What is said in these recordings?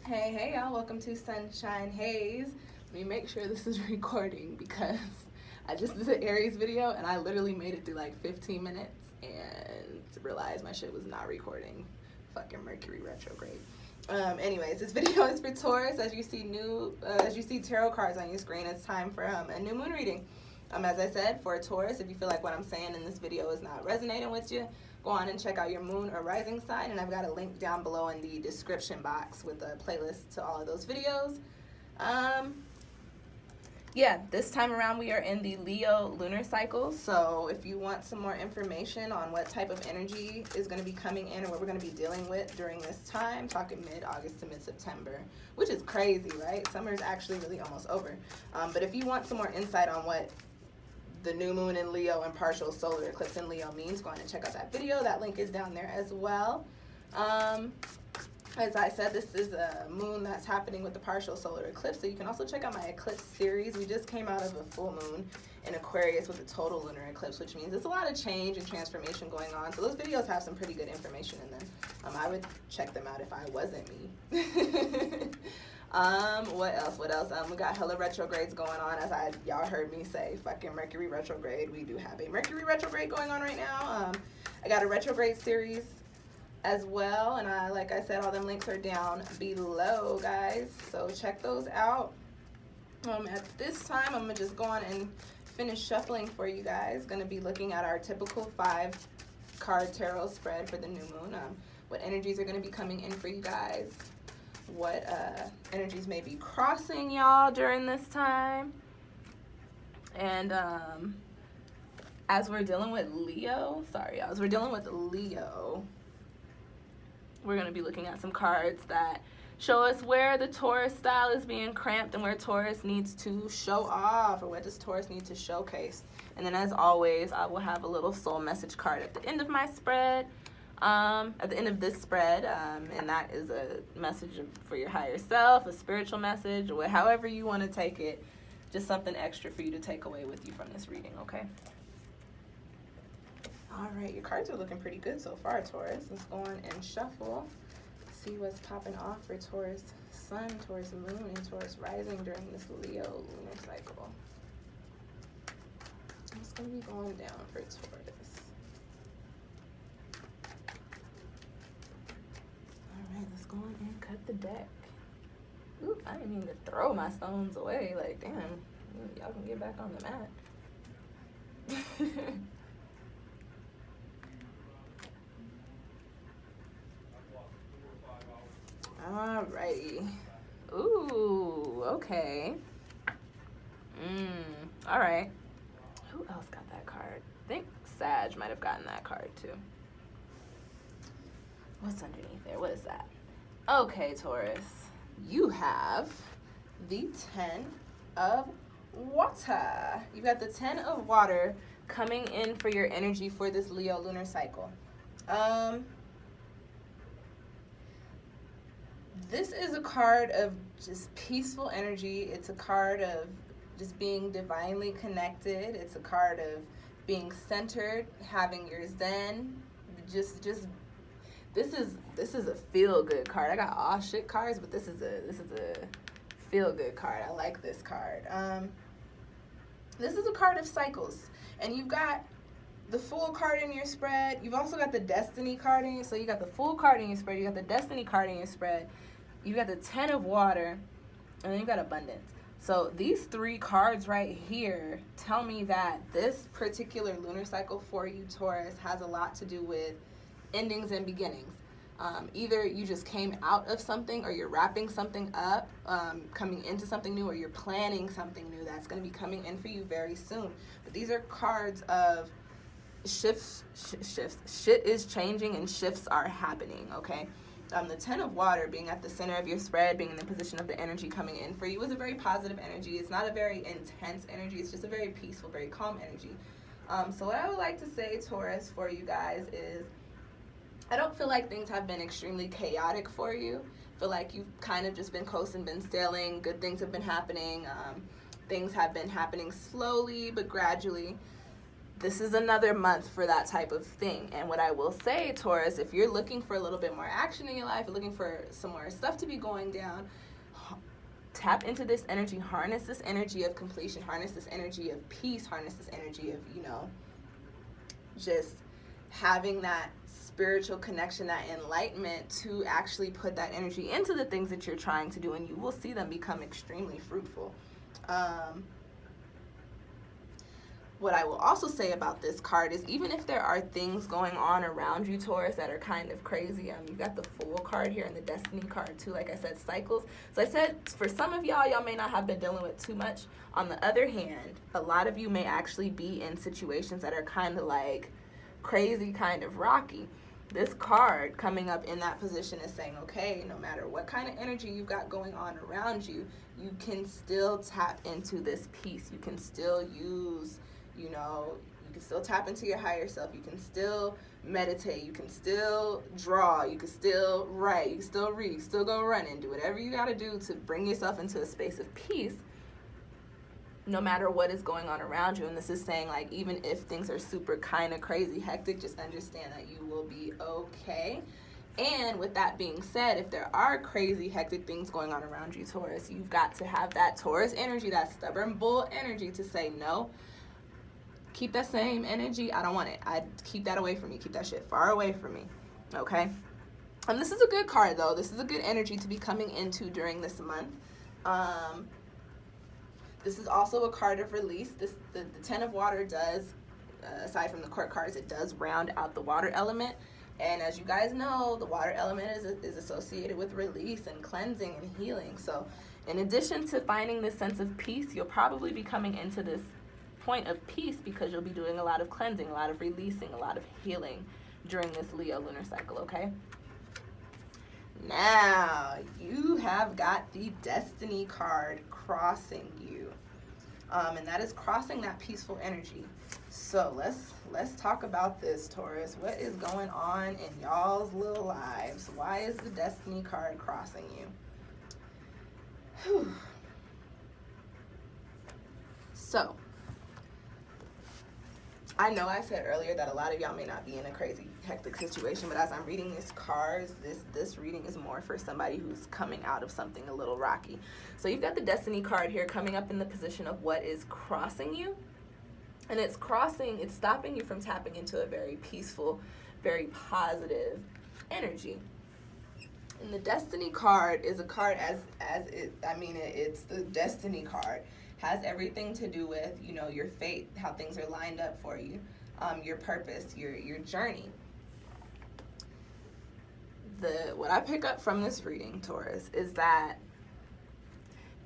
Hey y'all, welcome to Sunshine Haze. Let me make sure this is recording because I just did an Aries video and I literally made it through like 15 minutes and realized my shit was not recording. Fucking Mercury retrograde. Anyways, this video is for Taurus. As you see tarot cards on your screen, it's time for a new moon reading. As I said, for Taurus, if you feel like what I'm saying in this video is not resonating with you, go on and check out your moon or rising sign, and I've got a link down below in the description box with a playlist to all of those videos. Yeah, this time around we are in the Leo lunar cycle, so if you want some more information on what type of energy is going to be coming in and what we're going to be dealing with during this time, talking mid-August to mid-September, which is crazy, right? Summer is actually really almost over. But if you want some more insight on what the new moon in Leo and partial solar eclipse in Leo means, go on and check out that video. That link is down there as well. As I said, this is a moon that's happening with the partial solar eclipse, so you can also check out my eclipse series. We just came out of a full moon in Aquarius with a total lunar eclipse, which means there's a lot of change and transformation going on. So those videos have some pretty good information in them. I would check them out if I wasn't me. What else? We got hella retrogrades going on, as y'all heard me say, fucking Mercury retrograde. We do have a Mercury retrograde going on right now. I got a retrograde series as well, and like I said, all them links are down below, guys, so check those out. At this time, I'm gonna just go on and finish shuffling for you guys. Gonna be looking at our typical 5-card tarot spread for the new moon. What energies are gonna be coming in for you guys, what energies may be crossing y'all during this time, and as we're dealing with Leo, we're going to be looking at some cards that show us where the Taurus style is being cramped and where Taurus needs to show off, or what does Taurus need to showcase. And then, as always, I will have a little soul message card at the end of my spread, at the end of this spread, and that is a message for your higher self, a spiritual message, or however you want to take it, just something extra for you to take away with you from this reading, okay? All right, your cards are looking pretty good so far, Taurus. Let's go on and shuffle, see what's popping off for Taurus Sun, Taurus Moon, and Taurus Rising during this Leo lunar cycle. What's going to be going down for Taurus? All right, let's go on and cut the deck. Oop, I didn't mean to throw my stones away. Like, damn, y'all can get back on the mat. Alrighty. Ooh, okay. Alright. Who else got that card? I think Sag might have gotten that card too. What's underneath there? What is that? Okay, Taurus. You have the 10 of water. You've got the 10 of water coming in for your energy for this Leo lunar cycle. This is a card of just peaceful energy. It's a card of just being divinely connected. It's a card of being centered, having your zen. Just this is a feel-good card. I got all shit cards, but this is a feel-good card. I like this card. This is a card of cycles, and you've got the Fool card in your spread. You've also got the Destiny card in your, so you got the Fool card in your spread, you got the Destiny card in your spread, you got the 10 of water, and then you got abundance. So these 3 cards right here tell me that this particular lunar cycle for you, Taurus, has a lot to do with endings and beginnings. Either you just came out of something, or you're wrapping something up, coming into something new, or you're planning something new that's going to be coming in for you very soon. But these are cards of shifts. Shit is changing and shifts are happening, okay? The 10 of water being at the center of your spread, being in the position of the energy coming in for you, is a very positive energy. It's not a very intense energy. It's just a very peaceful, very calm energy. So what I would like to say, Taurus, for you guys is, I don't feel like things have been extremely chaotic for you. I feel like you've kind of just been coasting, been sailing. Good things have been happening. Things have been happening slowly but gradually. this is another month for that type of thing. And what I will say, Taurus, if you're looking for a little bit more action in your life, looking for some more stuff to be going down, tap into this energy, harness this energy of completion, harness this energy of peace, harness this energy of, just having that spiritual connection, that enlightenment to actually put that energy into the things that you're trying to do, and you will see them become extremely fruitful. What I will also say about this card is, even if there are things going on around you, Taurus, that are kind of crazy, you got the Fool card here and the Destiny card too, like I said, cycles. So I said, for some of y'all may not have been dealing with too much. On the other hand, a lot of you may actually be in situations that are kind of like crazy, kind of rocky. This card coming up in that position is saying, okay, no matter what kind of energy you've got going on around you, you can still tap into this peace. You can still use, you can still tap into your higher self. You can still meditate. You can still draw. You can still write. You can still read. You can still go running. Do whatever you got to do to bring yourself into a space of peace, no matter what is going on around you. And this is saying, like, even if things are super kind of crazy, hectic, just understand that you will be okay. And with that being said, if there are crazy, hectic things going on around you, Taurus, you've got to have that Taurus energy, that stubborn bull energy to say, no, keep that same energy. I don't want it. I keep that away from me. Keep that shit far away from me. Okay? This is a good card, though. This is a good energy to be coming into during this month. This is also a card of release. The Ten of Water does, aside from the court cards, it does round out the water element. And as you guys know, the water element is associated with release and cleansing and healing. So in addition to finding this sense of peace, you'll probably be coming into this point of peace because you'll be doing a lot of cleansing, a lot of releasing, a lot of healing during this Leo lunar cycle, okay? Now, you have got the Destiny card crossing you. And that is crossing that peaceful energy. So let's talk about this, Taurus. What is going on in y'all's little lives? Why is the Destiny card crossing you? Whew. So, I know I said earlier that a lot of y'all may not be in a crazy, hectic situation, but as I'm reading these cards, this reading is more for somebody who's coming out of something a little rocky. So you've got the Destiny card here coming up in the position of what is crossing you. And it's stopping you from tapping into a very peaceful, very positive energy. And the Destiny card is a card it's the Destiny card. Has everything to do with, your fate, how things are lined up for you, your purpose, your journey. What I pick up from this reading, Taurus, is that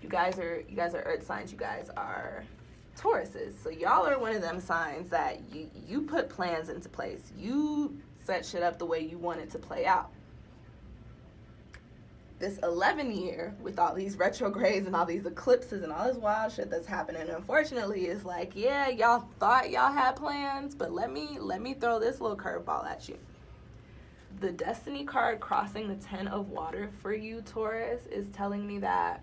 you guys are earth signs. You guys are Tauruses. So y'all are one of them signs that you put plans into place. You set shit up the way you want it to play out. This 11 year with all these retrogrades and all these eclipses and all this wild shit that's happening, unfortunately, is like, yeah, y'all thought y'all had plans, but let me throw this little curveball at you. The Destiny card crossing the 10 of Water for you, Taurus, is telling me that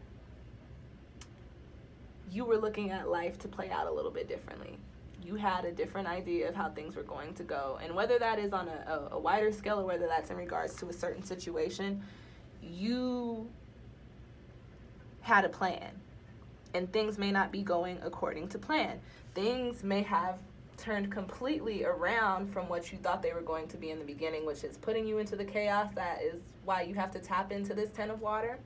you were looking at life to play out a little bit differently. You had a different idea of how things were going to go, and whether that is on a wider scale or whether that's in regards to a certain situation, you had a plan, and things may not be going according to plan. Things may have turned completely around from what you thought they were going to be in the beginning, which is putting you into the chaos. That is why you have to tap into this 10 of Water.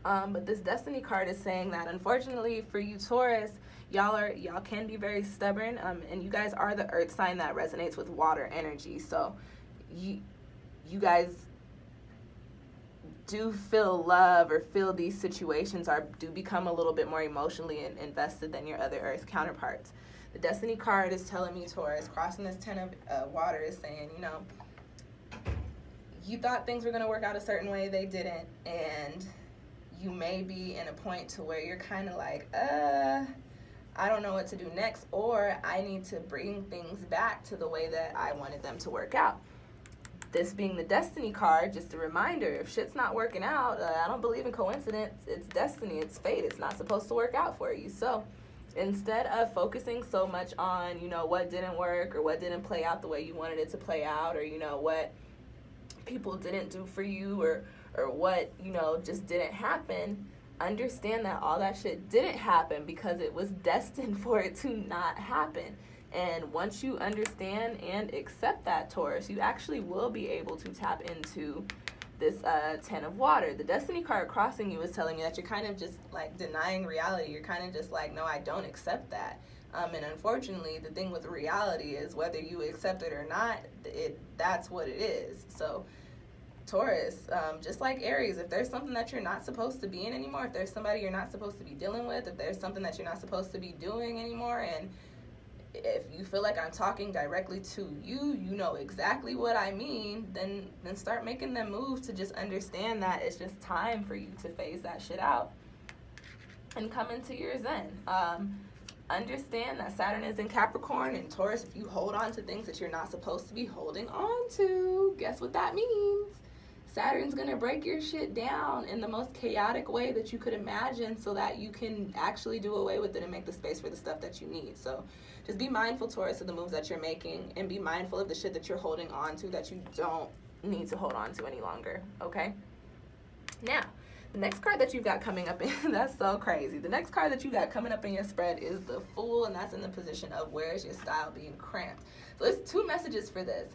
But this Destiny card is saying that, unfortunately for you, Taurus, y'all can be very stubborn, and you guys are the earth sign that resonates with water energy. So you guys do feel love or feel these situations do become a little bit more emotionally invested than your other earth counterparts. The Destiny card is telling me, Taurus, crossing this 10 of Water is saying, you thought things were going to work out a certain way, they didn't, and you may be in a point to where you're kind of like, I don't know what to do next, or I need to bring things back to the way that I wanted them to work out. This being the Destiny card, just a reminder, if shit's not working out, I don't believe in coincidence. It's destiny, it's fate. It's not supposed to work out for you. So Instead of focusing so much on, you know, what didn't work or what didn't play out the way you wanted it to play out, or, you know, what people didn't do for you, or what, you know, just didn't happen, understand that all that shit didn't happen because it was destined for it to not happen. And once you understand and accept that, Taurus, you actually will be able to tap into this 10 of water. The destiny card crossing you is telling you that you're kind of just like denying reality. You're kind of just like, no, I don't accept that. And unfortunately, the thing with reality is whether you accept it or not, that's what it is. So Taurus, just like Aries, if there's something that you're not supposed to be in anymore, if there's somebody you're not supposed to be dealing with, if there's something that you're not supposed to be doing anymore, and if you feel like I'm talking directly to you, you know exactly what I mean, then start making them moves to just understand that it's just time for you to phase that shit out and come into your zen. Understand that Saturn is in Capricorn, and Taurus, if you hold on to things that you're not supposed to be holding on to, guess what that means? Saturn's gonna break your shit down in the most chaotic way that you could imagine so that you can actually do away with it and make the space for the stuff that you need. So just be mindful, Taurus, of the moves that you're making, and be mindful of the shit that you're holding on to that you don't need to hold on to any longer, okay? Now, the next card that you've got coming up in, that's so crazy. The next card that you got coming up in your spread is the Fool, and that's in the position of where's your style being cramped. So there's two messages for this.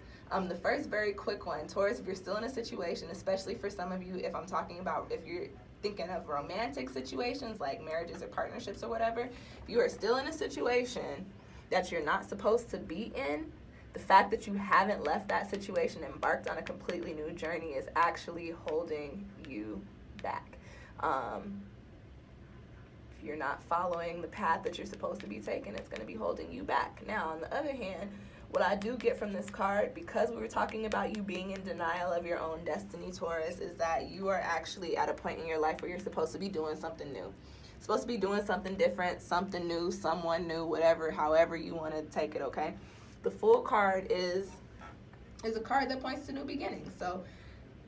The first, very quick one, Taurus, if you're still in a situation, especially for some of you, if I'm talking about if you're thinking of romantic situations like marriages or partnerships or whatever, if you are still in a situation that you're not supposed to be in, the fact that you haven't left that situation and embarked on a completely new journey is actually holding you back. If you're not following the path that you're supposed to be taking, it's going to be holding you back. Now, on the other hand, what I do get from this card, because we were talking about you being in denial of your own destiny, Taurus, is that you are actually at a point in your life where you're supposed to be doing something new. Supposed to be doing something different, something new, someone new, whatever, however you want to take it, okay? The Fool card is a card that points to new beginnings. So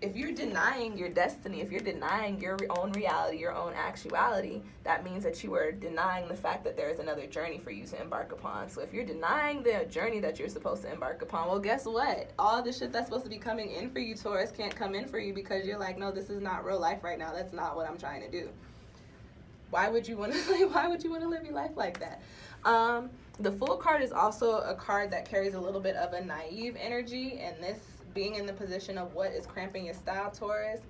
if you're denying your destiny, if you're denying your own reality, your own actuality, that means that you are denying the fact that there is another journey for you to embark upon. So if you're denying the journey that you're supposed to embark upon, well, guess what? All the shit that's supposed to be coming in for you, Taurus, can't come in for you because you're like, no, this is not real life right now. That's not what I'm trying to do. Why would you want to live your life like that? The Fool card is also a card that carries a little bit of a naive energy, and this being in the position of what is cramping your style, Taurus,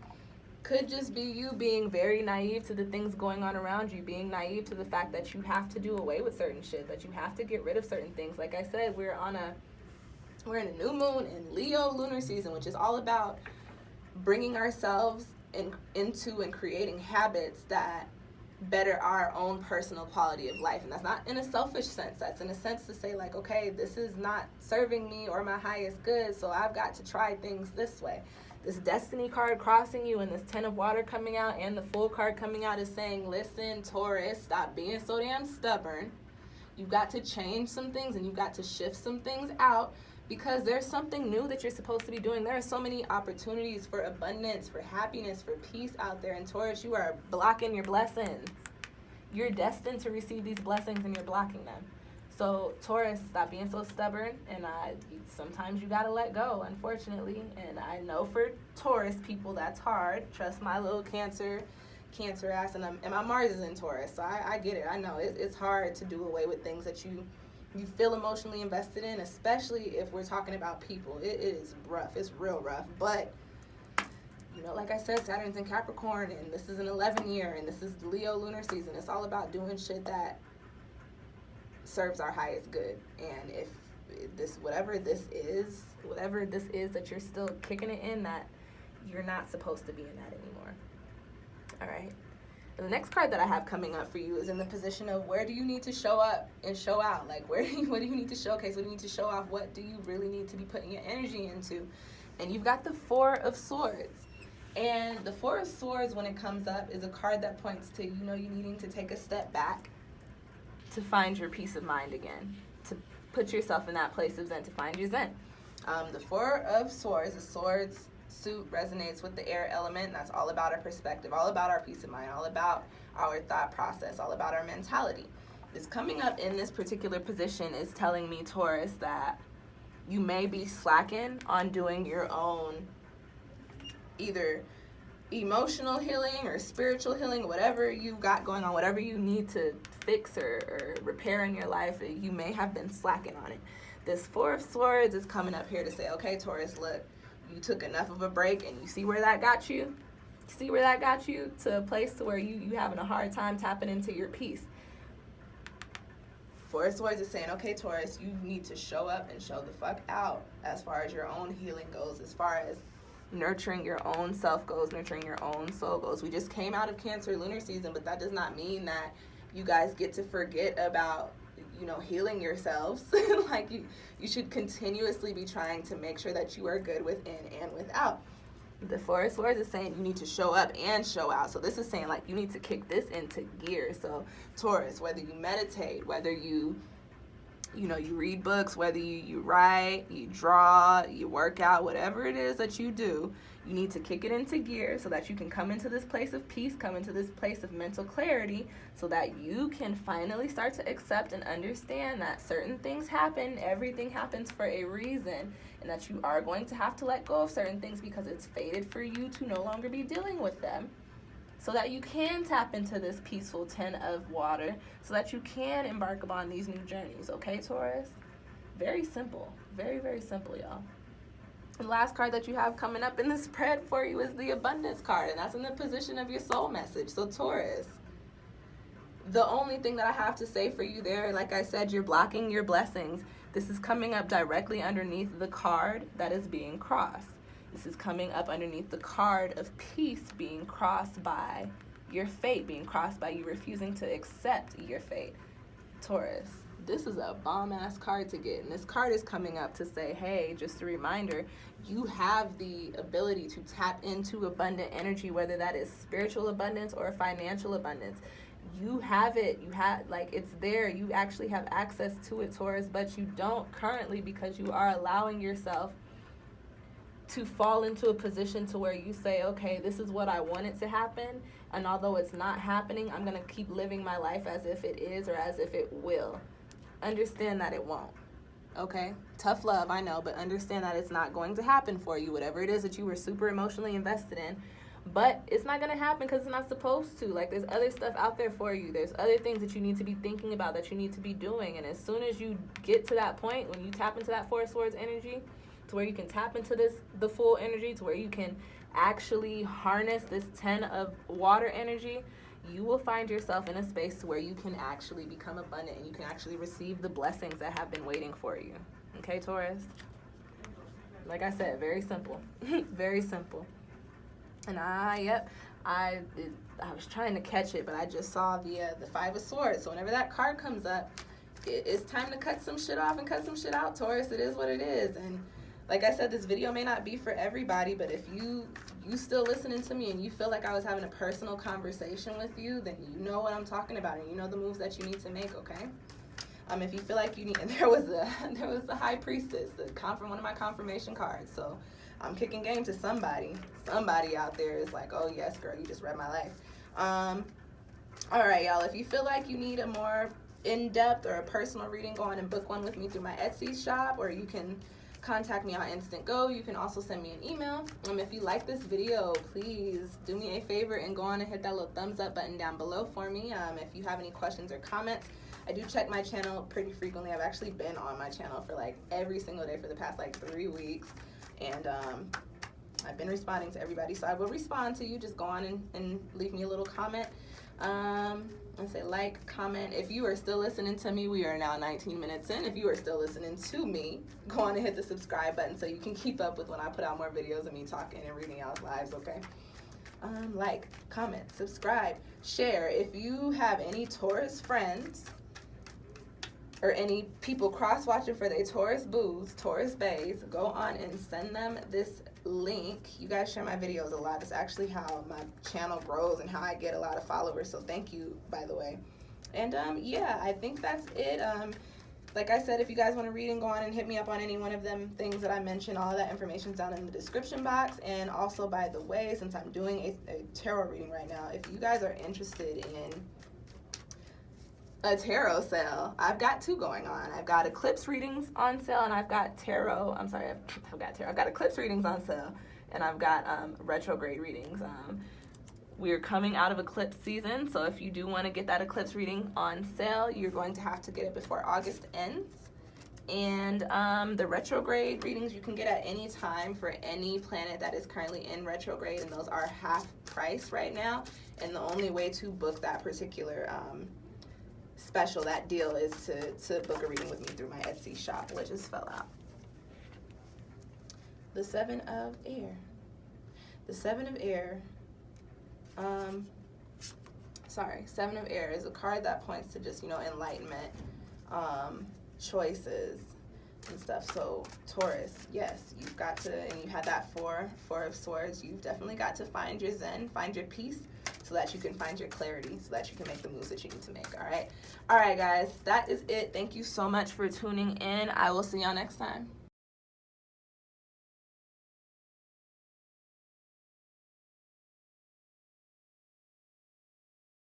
could just be you being very naive to the things going on around you, being naive to the fact that you have to do away with certain shit, that you have to get rid of certain things. Like I said, we're in a new moon in Leo lunar season, which is all about bringing ourselves into and creating habits that better our own personal quality of life. And that's not in a selfish sense. That's in a sense to say, like, okay, this is not serving me or my highest good, so I've got to try things this way. This destiny card crossing you and this 10 of water coming out and the Fool card coming out is saying, listen, Taurus, stop being so damn stubborn. You've got to change some things and you've got to shift some things out, because there's something new that you're supposed to be doing. There are so many opportunities for abundance, for happiness, for peace out there. And Taurus, you are blocking your blessings. You're destined to receive these blessings and you're blocking them. So Taurus, stop being so stubborn. And sometimes you gotta let go, unfortunately. And I know for Taurus people that's hard. Trust my little Cancer ass, and my Mars is in Taurus, so I get it. I know it's hard to do away with things that you feel emotionally invested in, especially if we're talking about people. It is rough. It's real rough. But, you know, like I said, Saturn's in Capricorn, and this is an 11 year, and this is Leo lunar season. It's all about doing shit that serves our highest good. And if whatever this is that you're still kicking it in, that you're not supposed to be in that anymore. All right. And the next card that I have coming up for you is in the position of where do you need to show up and show out? Like, what do you need to showcase? What do you need to show off? What do you really need to be putting your energy into? And you've got the Four of Swords. And the Four of Swords, when it comes up, is a card that points to, you needing to take a step back to find your peace of mind again, to put yourself in that place of zen, to find your zen. The Four of Swords, the swords suit resonates with the air element, and that's all about our perspective, all about our peace of mind, all about our thought process, all about our mentality. It's coming up in this particular position is telling me, Taurus, that you may be slacking on doing your own either emotional healing or spiritual healing, whatever you got going on, whatever you need to fix or repair in your life, you may have been slacking on it. This Four of Swords is coming up here to say, okay, Taurus, look, you took enough of a break, and you see where that got you? See where that got you? To a place to where you having a hard time tapping into your peace. Four of Swords is saying, okay, Taurus, you need to show up and show the fuck out as far as your own healing goes, as far as nurturing your own self goes, nurturing your own soul goes. We just came out of Cancer lunar season, but that does not mean that you guys get to forget about, you know, healing yourselves. Like you should continuously be trying to make sure that you are good within and without. The Four of Swords is saying you need to show up and show out. So this is saying, like, you need to kick this into gear. So Taurus, whether you meditate, whether you read books, whether you write, you draw, you work out, whatever it is that you do, you need to kick it into gear so that you can come into this place of peace, come into this place of mental clarity, so that you can finally start to accept and understand that certain things happen, everything happens for a reason, and that you are going to have to let go of certain things because it's fated for you to no longer be dealing with them, so that you can tap into this peaceful 10 of water, so that you can embark upon these new journeys, okay, Taurus? Very simple. Very, very simple, y'all. The last card that you have coming up in the spread for you is the Abundance card, and that's in the position of your soul message. So, Taurus, the only thing that I have to say for you there, like I said, you're blocking your blessings. This is coming up directly underneath the card that is being crossed. This is coming up underneath the card of peace being crossed by your fate, being crossed by you refusing to accept your fate. Taurus, this is a bomb-ass card to get. And this card is coming up to say, hey, just a reminder, you have the ability to tap into abundant energy, whether that is spiritual abundance or financial abundance. You have it. You have, like, it's there. You actually have access to it, Taurus, but you don't currently because you are allowing yourself to fall into a position to where you say, okay, this is what I wanted to happen, and although it's not happening, I'm going to keep living my life as if it is or as if it will. Understand that it won't, okay? Tough love, I know, but understand that it's not going to happen for you, whatever it is that you were super emotionally invested in, but it's not going to happen because it's not supposed to. Like, there's other stuff out there for you. There's other things that you need to be thinking about, that you need to be doing, and as soon as you get to that point, when you tap into that Four of Swords energy, to where you can tap into the full energy, to where you can actually harness this 10 of water energy, you will find yourself in a space where you can actually become abundant and you can actually receive the blessings that have been waiting for you. Okay, Taurus? Like I said, very simple. Very simple. And I was trying to catch it, but I just saw the Five of Swords. So whenever that card comes up, it's time to cut some shit off and cut some shit out, Taurus. It is what it is. And like I said, this video may not be for everybody, but if you still listening to me and you feel like I was having a personal conversation with you, then you know what I'm talking about and you know the moves that you need to make, okay? If you feel like you need, and there was the High Priestess, one of my confirmation cards. So I'm kicking game to somebody. Somebody out there is like, oh yes, girl, you just read my life. All right, y'all. If you feel like you need a more in-depth or a personal reading, go on and book one with me through my Etsy shop, or you can contact me on Instantgo. You can also send me an email. If you like this video, please do me a favor and go on and hit that little thumbs up button down below for me. If you have any questions or comments, I do check my channel pretty frequently. I've actually been on my channel for like every single day for the past like 3 weeks, and I've been responding to everybody, so I will respond to you. Just go on and leave me a little comment. And say like, comment. If you are still listening to me, we are now 19 minutes in. If you are still listening to me, go on and hit the subscribe button so you can keep up with when I put out more videos of me talking and reading y'all's lives, okay? Like, comment, subscribe, share. If you have any Taurus friends or any people cross-watching for their Taurus boos, Taurus bays, go on and send them this link. You guys share my videos a lot. It's actually how my channel grows and how I get a lot of followers, so thank you, by the way. And yeah, I think that's it. Like I said, if you guys want to read and go on and hit me up on any one of them things that I mentioned, all of that information's down in the description box. And also, by the way, since I'm doing a tarot reading right now, if you guys are interested in a tarot sale. I've got two going on. I've got eclipse readings on sale, and I've got tarot. I'm sorry, I've got eclipse readings on sale, and I've got retrograde readings. We're coming out of eclipse season, so if you do want to get that eclipse reading on sale, you're going to have to get it before August ends. And the retrograde readings you can get at any time for any planet that is currently in retrograde, and those are half price right now. And the only way to book that particular special, that deal, is to book a reading with me through my Etsy shop, which just fell out. The Seven of Air. The Seven of Air. Seven of Air is a card that points to just, enlightenment, choices and stuff. So Taurus, yes, you've got to, and you had that four of swords, you've definitely got to find your zen, find your peace, so that you can find your clarity, so that you can make the moves that you need to make. All right guys, that is it. Thank you so much for tuning in. I will see y'all next time.